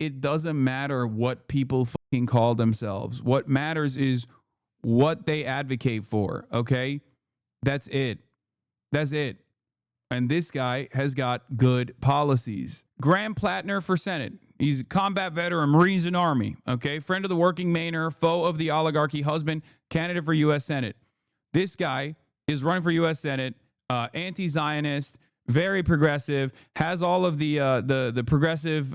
it doesn't matter what people fucking call themselves. What matters is what they advocate for, okay? That's it. That's it. And this guy has got good policies. Graham Platner for Senate. He's a combat veteran, Marines and Army, okay? Friend of the working Mainer, foe of the oligarchy, husband, candidate for U.S. Senate. This guy is running for U.S. Senate, anti-Zionist, very progressive, has all of the progressive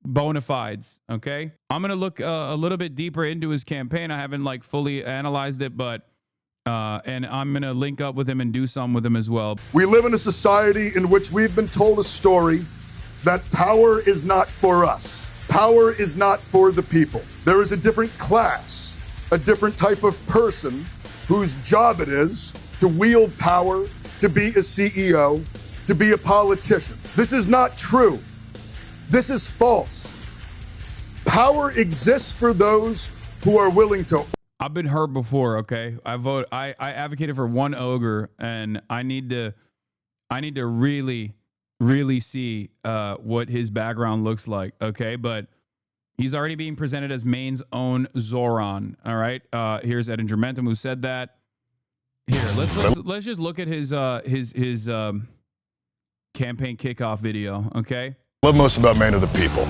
bona fides, okay? I'm going to look a little bit deeper into his campaign. I haven't like fully analyzed it, but and I'm going to link up with him and do some with him as well. We live in a society in which we've been told a story that power is not for us. Power is not for the people. There is a different class, a different type of person whose job it is to wield power, to be a CEO, to be a politician. This is not true. This is false. Power exists for those who are willing to. I've been hurt before, okay? I advocated for one ogre, and I need to really see what his background looks like, okay? But he's already being presented as Maine's own Zohran, all right? Here's Edinger Mentum who said that. Here, let's just look at his campaign kickoff video, okay? What I love most about Maine are the people.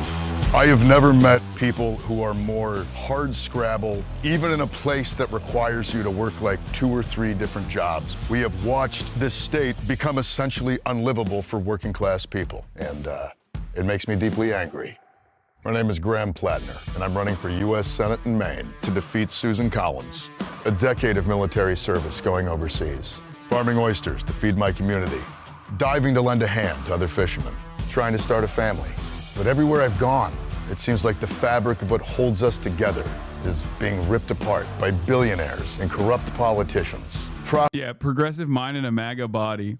I have never met people who are more hard scrabble, even in a place that requires you to work like 2 or 3 different jobs. We have watched this state become essentially unlivable for working class people, and it makes me deeply angry. My name is Graham Platner, and I'm running for U.S. Senate in Maine to defeat Susan Collins. A decade of military service going overseas, farming oysters to feed my community, diving to lend a hand to other fishermen, trying to start a family. But everywhere I've gone, it seems like the fabric of what holds us together is being ripped apart by billionaires and corrupt politicians. Yeah, progressive mind in a MAGA body.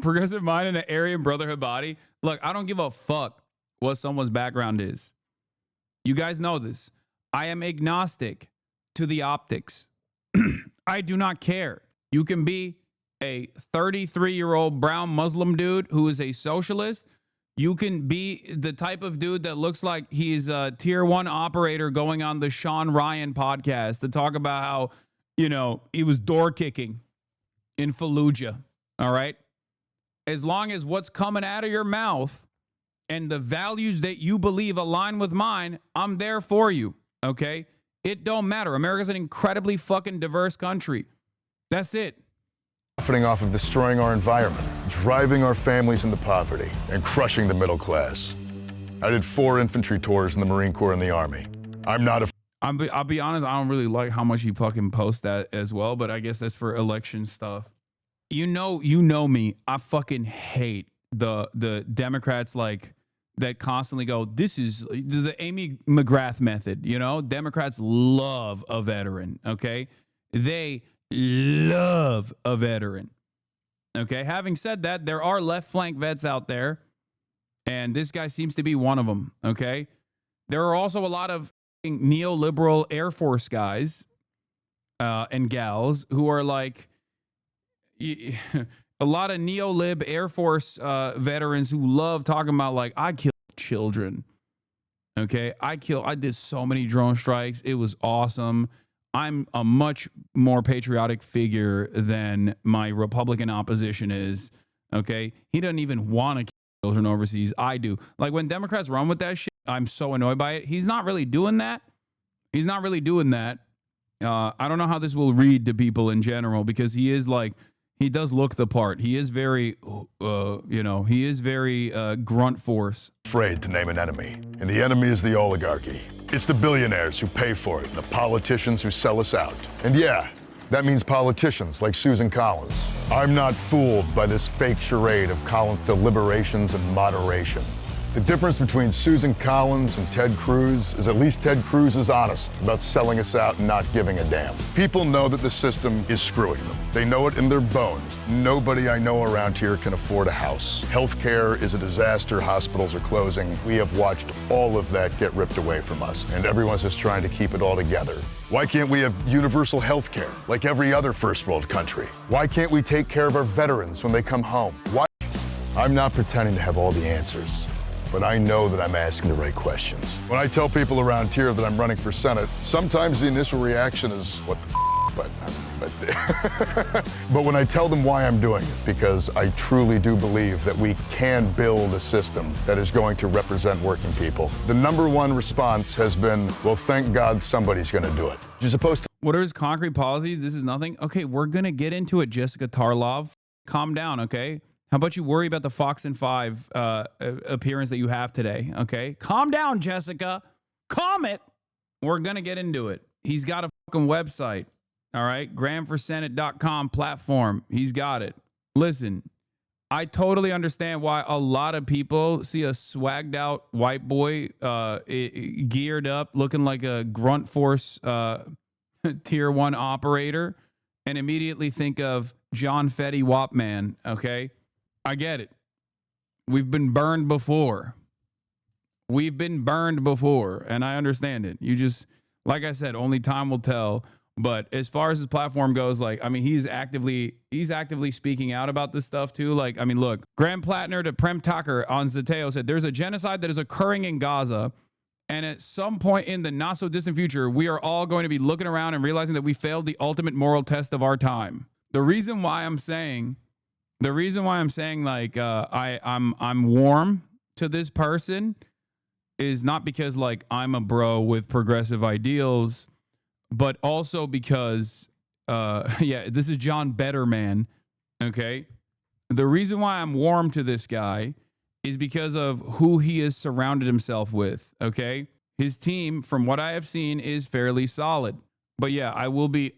Progressive mind in an Aryan Brotherhood body. Look, I don't give a fuck what someone's background is. You guys know this. I am agnostic to the optics. I do not care. You can be a 33-year-old brown Muslim dude who is a socialist. You can be the type of dude that looks like he's a tier 1 operator going on the Sean Ryan podcast to talk about how, you know, he was door kicking in Fallujah. All right. As long as what's coming out of your mouth and the values that you believe align with mine, I'm there for you. Okay. It don't matter. America's an incredibly fucking diverse country. That's it. Profiting off of destroying our environment, driving our families into poverty, and crushing the middle class. I did 4 infantry tours in the Marine Corps and the Army. I'm not a... I'll be honest, I don't really like how much he fucking posts that as well, but I guess that's for election stuff. You know me. I fucking hate the Democrats like that constantly go, this is the Amy McGrath method, you know? Democrats love a veteran, okay? They love a veteran. Okay, having said that, there are left flank vets out there, and this guy seems to be one of them. Okay, there are also a lot of neoliberal Air Force guys and gals who are like a lot of neolib Air Force veterans who love talking about like, I killed children. Okay, I did so many drone strikes. It was awesome. I'm a much more patriotic figure than my Republican opposition is, okay? He doesn't even want to kill children overseas. I do. Like, when Democrats run with that shit, I'm so annoyed by it. He's not really doing that. He's not really doing that. I don't know how this will read to people in general, because he is like, he does look the part. He is very, he is very grunt force. Afraid to name an enemy, and the enemy is the oligarchy. It's the billionaires who pay for it, and the politicians who sell us out. And yeah, that means politicians like Susan Collins. I'm not fooled by this fake charade of Collins' deliberations and moderation. The difference between Susan Collins and Ted Cruz is at least Ted Cruz is honest about selling us out and not giving a damn. People know that the system is screwing them. They know it in their bones. Nobody I know around here can afford a house. Healthcare is a disaster. Hospitals are closing. We have watched all of that get ripped away from us, and everyone's just trying to keep it all together. Why can't we have universal healthcare like every other first world country? Why can't we take care of our veterans when they come home? Why? I'm not pretending to have all the answers. but I know that I'm asking the right questions. When I tell people around here that I'm running for Senate, sometimes the initial reaction is, what the but when I tell them why I'm doing it, because I truly do believe that we can build a system that is going to represent working people, the number one response has been, well, thank God somebody's going to do it. You're supposed to. What are his concrete policies? This is nothing. Okay, we're going to get into it, Jessica Tarlov. Calm down, okay? How about you worry about the Fox and 5 appearance that you have today, okay? Calm down, Jessica. Calm it. We're going to get into it. He's got a fucking website, all right? GrahamForSenate.com platform. He's got it. Listen, I totally understand why a lot of people see a swagged out white boy geared up, looking like a grunt force tier 1 operator and immediately think of John Fetty Wapman, okay? I get it. We've been burned before. And I understand it. You just, like I said, only time will tell. But as far as his platform goes, like, I mean, he's actively speaking out about this stuff too. Like, I mean, look, Graham Platner to Prem Tucker on Zateo said, there's a genocide that is occurring in Gaza. And at some point in the not so distant future, we are all going to be looking around and realizing that we failed the ultimate moral test of our time. The reason why I'm saying like, I'm warm to this person is not because like I'm a bro with progressive ideals, but also because, this is John Betterman, okay? The reason why I'm warm to this guy is because of who he has surrounded himself with, okay? His team, from what I have seen, is fairly solid. But yeah, I will be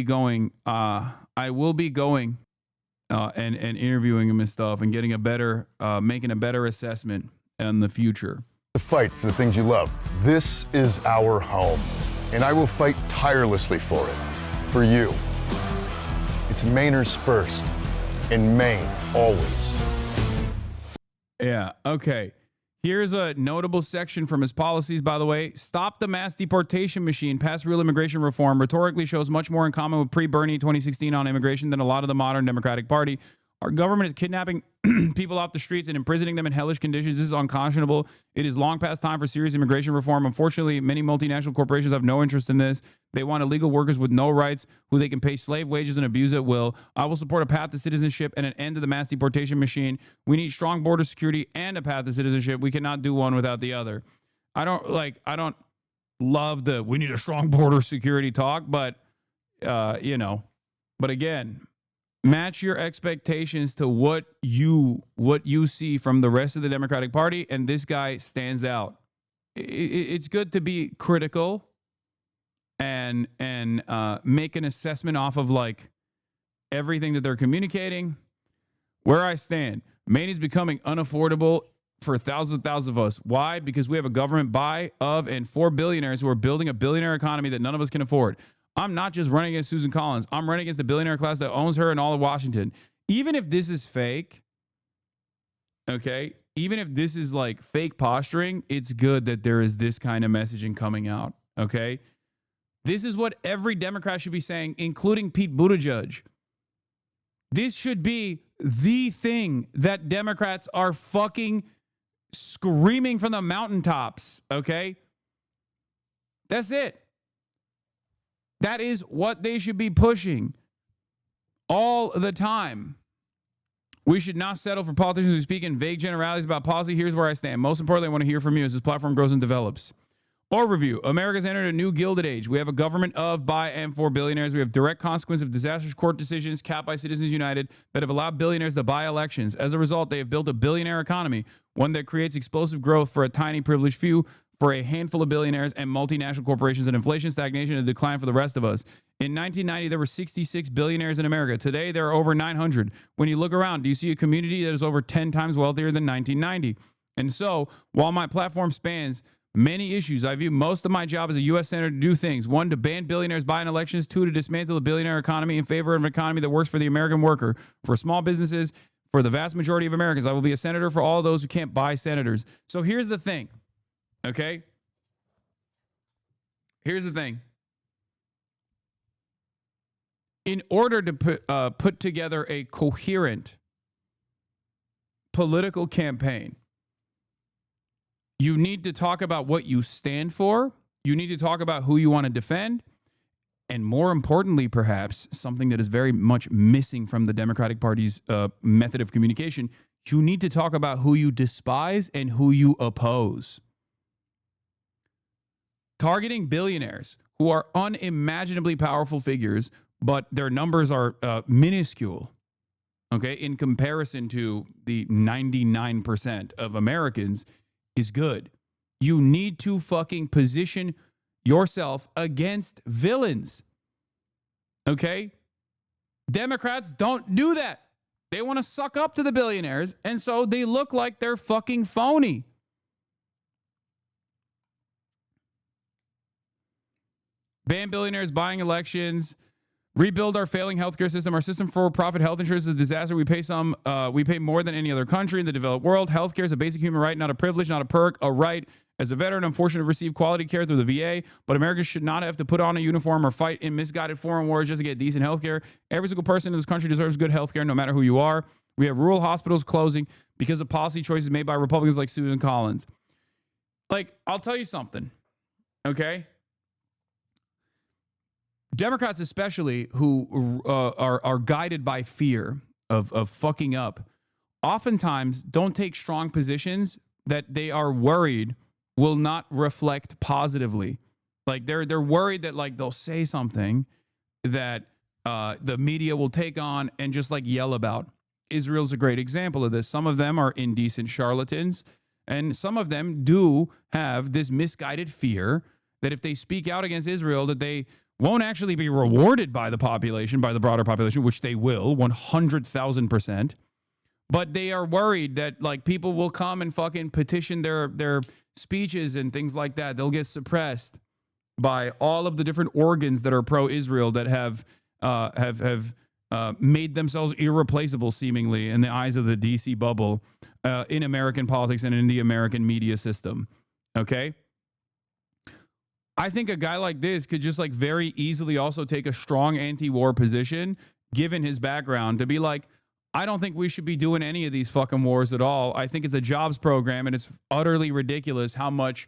going and interviewing him and stuff and getting making a better assessment in the future. To fight for the things you love. This is our home. And I will fight tirelessly for it, for you. It's Mainers first, and Maine always. Yeah, okay. Here's a notable section from his policies, by the way. Stop the mass deportation machine, pass real immigration reform, rhetorically shows much more in common with pre-Bernie 2016 on immigration than a lot of the modern Democratic Party. Our government is kidnapping people off the streets and imprisoning them in hellish conditions. This is unconscionable. It is long past time for serious immigration reform. Unfortunately, many multinational corporations have no interest in this. They want illegal workers with no rights who they can pay slave wages and abuse at will. I will support a path to citizenship and an end to the mass deportation machine. We need strong border security and a path to citizenship. We cannot do one without the other. I don't love we need a strong border security talk, but but again, match your expectations to what you see from the rest of the Democratic Party, and this guy stands out. It's good to be critical and make an assessment off of like everything that they're communicating. Where I stand, Maine is becoming unaffordable for thousands of us. Why? Because we have a government by, of, and for billionaires who are building a billionaire economy that none of us can afford. I'm not just running against Susan Collins. I'm running against the billionaire class that owns her and all of Washington. Even if this is fake, okay, even if this is like fake posturing, it's good that there is this kind of messaging coming out, okay? This is what every Democrat should be saying, including Pete Buttigieg. This should be the thing that Democrats are fucking screaming from the mountaintops, okay? That's it. That is what they should be pushing all the time. We should not settle for politicians who speak in vague generalities about policy. Here's where I stand. Most importantly, I want to hear from you as this platform grows and develops. Overview. America's entered a new gilded age. We have a government of, by, and for billionaires. We have direct consequence of disastrous court decisions capped by Citizens United that have allowed billionaires to buy elections. As a result, they have built a billionaire economy, one that creates explosive growth for a tiny privileged few, for a handful of billionaires and multinational corporations, and inflation, stagnation, and decline for the rest of us. In 1990, there were 66 billionaires in America. Today, there are over 900. When you look around, do you see a community that is over 10 times wealthier than 1990? And so, while my platform spans many issues, I view most of my job as a U.S. Senator to do things. 1, to ban billionaires buying elections. 2, to dismantle the billionaire economy in favor of an economy that works for the American worker. For small businesses, for the vast majority of Americans, I will be a senator for all those who can't buy senators. So here's the thing. Okay? Here's the thing. In order to put together a coherent political campaign, You need to talk about what you stand for. You need to talk about who you want to defend. And more importantly, perhaps, something that is very much missing from the Democratic Party's method of communication, you need to talk about who you despise and who you oppose. Targeting billionaires who are unimaginably powerful figures, but their numbers are minuscule, okay, in comparison to the 99% of Americans is good. You need to fucking position yourself against villains, okay? Democrats don't do that. They want to suck up to the billionaires, and so they look like they're fucking phony. Ban billionaires buying elections. Rebuild our failing healthcare system. Our system for profit health insurance is a disaster. We pay more than any other country in the developed world. Healthcare is a basic human right, not a privilege, not a perk, a right. As a veteran, I'm fortunate to receive quality care through the VA, but Americans should not have to put on a uniform or fight in misguided foreign wars just to get decent healthcare. Every single person in this country deserves good healthcare, no matter who you are. We have rural hospitals closing because of policy choices made by Republicans like Susan Collins. Like, I'll tell you something, okay? Democrats especially, who are guided by fear of fucking up, oftentimes don't take strong positions that they are worried will not reflect positively. Like they're worried that like they'll say something that the media will take on and just like yell about. Israel's a great example of this. Some of them are indecent charlatans, and some of them do have this misguided fear that if they speak out against Israel, that they won't actually be rewarded by the population, by the broader population, which they will, 100,000%. But they are worried that like people will come and fucking petition their speeches and things like that. They'll get suppressed by all of the different organs that are pro-Israel that have made themselves irreplaceable, seemingly, in the eyes of the DC bubble in American politics and in the American media system. Okay? I think a guy like this could just like very easily also take a strong anti-war position, given his background, to be like, I don't think we should be doing any of these fucking wars at all. I think it's a jobs program, and it's utterly ridiculous how much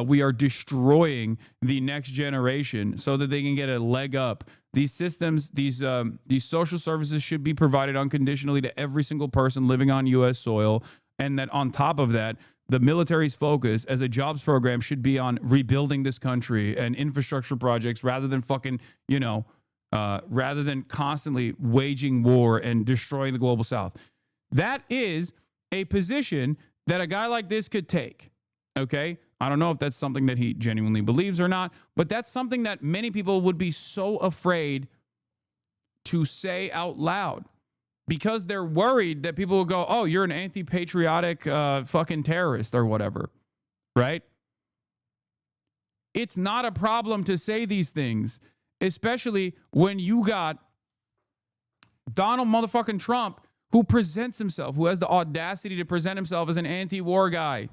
we are destroying the next generation so that they can get a leg up. These systems, these social services should be provided unconditionally to every single person living on U.S. soil, and that on top of that, the military's focus as a jobs program should be on rebuilding this country and infrastructure projects rather than fucking, rather than constantly waging war and destroying the global south. That is a position that a guy like this could take, okay? I don't know if that's something that he genuinely believes or not, but that's something that many people would be so afraid to say out loud because they're worried that people will go, oh, you're an anti-patriotic fucking terrorist or whatever, right? It's not a problem to say these things, especially when you got Donald motherfucking Trump, who presents himself, who has the audacity to present himself as an anti-war guy.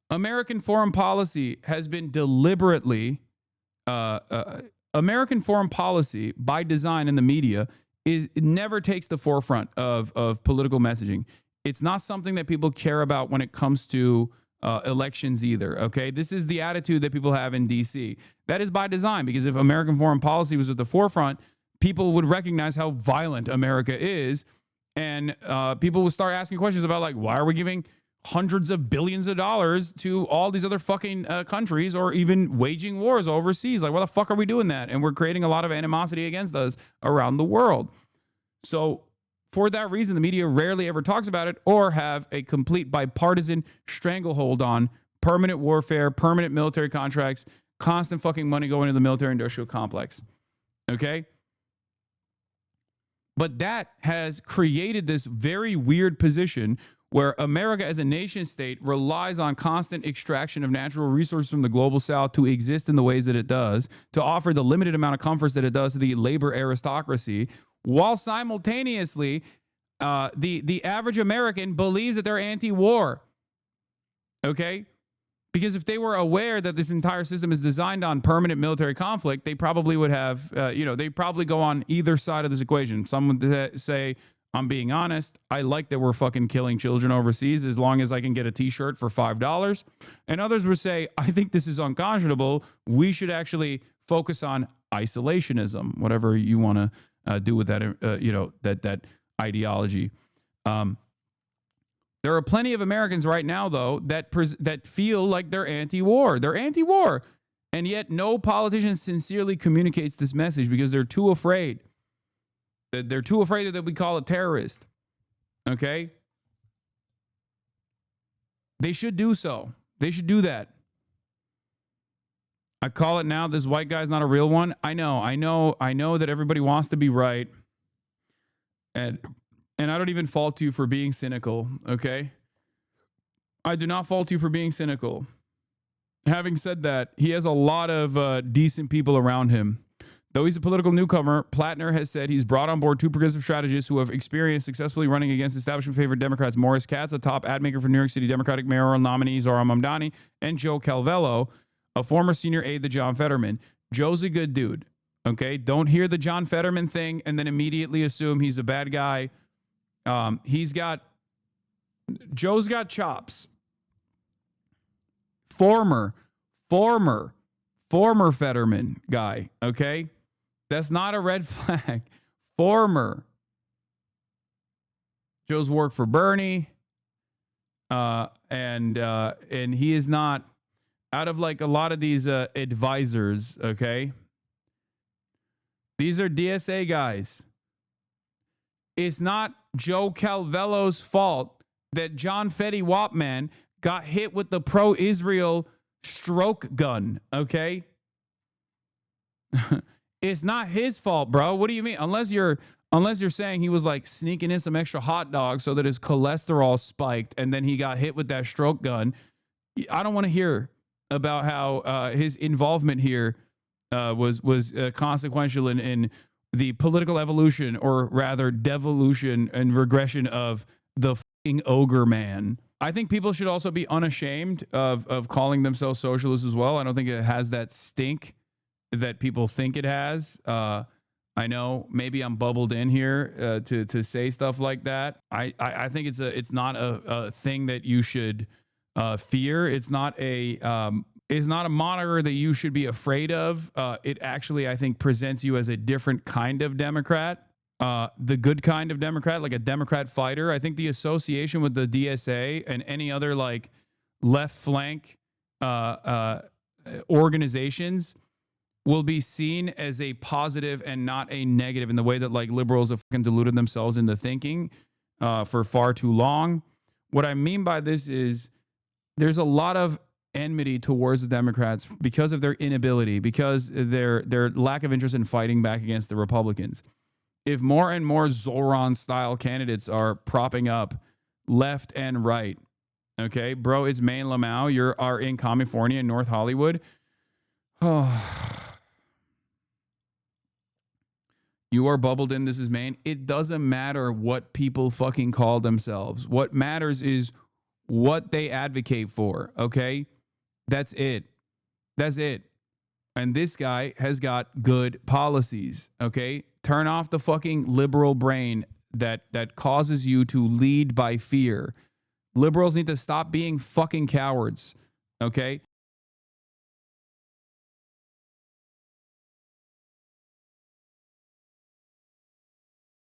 American foreign policy has been deliberately, American foreign policy by design in the media it never takes the forefront of political messaging. It's not something that people care about when it comes to elections either, okay? This is the attitude that people have in D.C. That is by design, because if American foreign policy was at the forefront, people would recognize how violent America is, and people would start asking questions about, like, why are we giving hundreds of billions of dollars to all these other fucking countries, or even waging wars overseas? Like, why the fuck are we doing that? And we're creating a lot of animosity against us around the world. So for that reason, the media rarely ever talks about it, or have a complete bipartisan stranglehold on permanent warfare, permanent military contracts, constant fucking money going into the military industrial complex. Okay? But that has created this very weird position where America as a nation state relies on constant extraction of natural resources from the global south to exist in the ways that it does, to offer the limited amount of comforts that it does to the labor aristocracy, while simultaneously the average American believes that they're anti-war. Okay? Because if they were aware that this entire system is designed on permanent military conflict, they probably would have, they probably go on either side of this equation. Some would say, I'm being honest. I like that we're fucking killing children overseas as long as I can get a t-shirt for $5. And others would say, I think this is unconscionable. We should actually focus on isolationism, whatever you want to do with that, that ideology. There are plenty of Americans right now, though, that feel like they're anti-war. They're anti-war. And yet no politician sincerely communicates this message because they're too afraid. They're too afraid that we call a terrorist. Okay? They should do so. They should do that. I call it now. This white guy's not a real one. I know that everybody wants to be right. And I don't even fault you for being cynical, okay? I do not fault you for being cynical. Having said that, he has a lot of decent people around him. Though he's a political newcomer, Platner has said he's brought on board two progressive strategists who have experience successfully running against establishment-favored Democrats, Morris Katz, a top ad maker for New York City Democratic mayoral nominee Zohran Mamdani, and Joe Calvello, a former senior aide to John Fetterman. Joe's a good dude, okay? Don't hear the John Fetterman thing and then immediately assume he's a bad guy. Joe's got chops. Former Fetterman guy, okay? That's not a red flag. Former. Joe's worked for Bernie. And he is not out of like a lot of these advisors, okay? These are DSA guys. It's not Joe Calvello's fault that John Fetty Wapman got hit with the pro-Israel stroke gun, okay? It's not his fault, bro. What do you mean? Unless you're saying he was like sneaking in some extra hot dogs so that his cholesterol spiked and then he got hit with that stroke gun. I don't want to hear about how his involvement here was consequential in the political evolution, or rather devolution and regression of the fucking ogre man. I think people should also be unashamed of calling themselves socialists as well. I don't think it has that stink that people think it has. I know maybe I'm bubbled in here to say stuff like that. I think it's not a thing that you should fear. It's not a moniker that you should be afraid of. It actually, I think, presents you as a different kind of Democrat. The good kind of Democrat, like a Democrat fighter. I think the association with the DSA and any other like left flank organizations will be seen as a positive and not a negative, in the way that like liberals have fucking deluded themselves into thinking for far too long. What I mean by this is there's a lot of enmity towards the Democrats because of their inability, because their lack of interest in fighting back against the Republicans. If more and more Zohran-style candidates are propping up left and right, okay, bro, it's Maine Lamau. You are in California, in North Hollywood. Oh, you are bubbled in. This is Maine. It doesn't matter what people fucking call themselves. What matters is what they advocate for, okay? That's it. That's it. And this guy has got good policies, okay? Turn off the fucking liberal brain that causes you to lead by fear. Liberals need to stop being fucking cowards, okay?